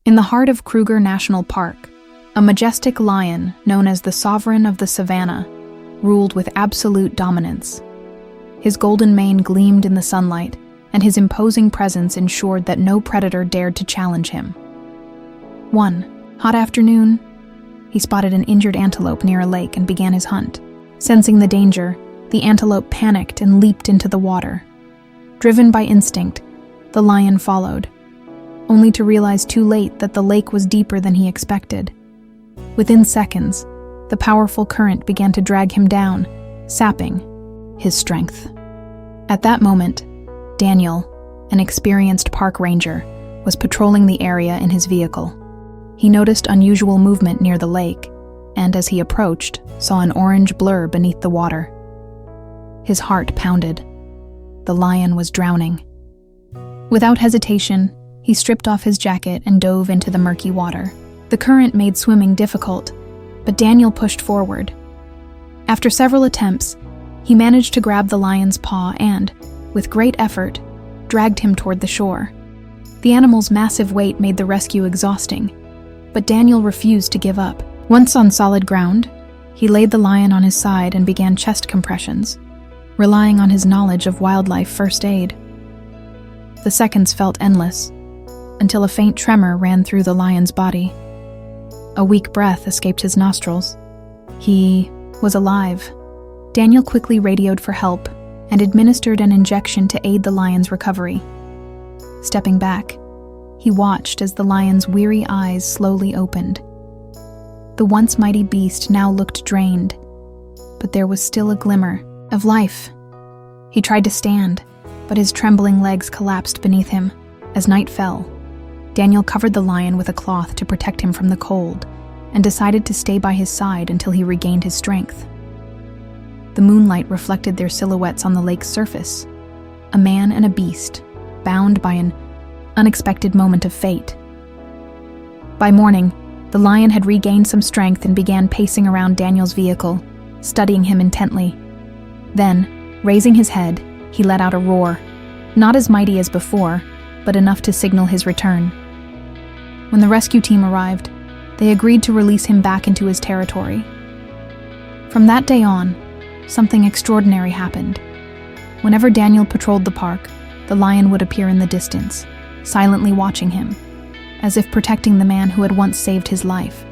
In the heart of Kruger National Park, a majestic lion known as the Sovereign of the Savannah ruled with absolute dominance. His golden mane gleamed in the sunlight, and his imposing presence ensured that no predator dared to challenge him. One hot afternoon, he spotted an injured antelope near a lake and began his hunt. Sensing the danger, the antelope panicked and leaped into the water. Driven by instinct, the lion followed, only to realize too late that the lake was deeper than he expected. Within seconds, the powerful current began to drag him down, sapping his strength. At that moment, Daniel, an experienced park ranger, was patrolling the area in his vehicle. He noticed unusual movement near the lake, and as he approached, saw an orange blur beneath the water. His heart pounded. The lion was drowning. Without hesitation, he stripped off his jacket and dove into the murky water. The current made swimming difficult, but Daniel pushed forward. After several attempts, he managed to grab the lion's paw and, with great effort, dragged him toward the shore. The animal's massive weight made the rescue exhausting, but Daniel refused to give up. Once on solid ground, he laid the lion on his side and began chest compressions, relying on his knowledge of wildlife first aid. The seconds felt endless, until a faint tremor ran through the lion's body. A weak breath escaped his nostrils. He was alive. Daniel quickly radioed for help and administered an injection to aid the lion's recovery. Stepping back, he watched as the lion's weary eyes slowly opened. The once mighty beast now looked drained, but there was still a glimmer of life. He tried to stand, but his trembling legs collapsed beneath him. As night fell, Daniel covered the lion with a cloth to protect him from the cold and decided to stay by his side until he regained his strength. The moonlight reflected their silhouettes on the lake's surface, a man and a beast, bound by an unexpected moment of fate. By morning, the lion had regained some strength and began pacing around Daniel's vehicle, studying him intently. Then, raising his head, he let out a roar, not as mighty as before, but enough to signal his return. When the rescue team arrived, they agreed to release him back into his territory. From that day on, something extraordinary happened. Whenever Daniel patrolled the park, the lion would appear in the distance, silently watching him, as if protecting the man who had once saved his life.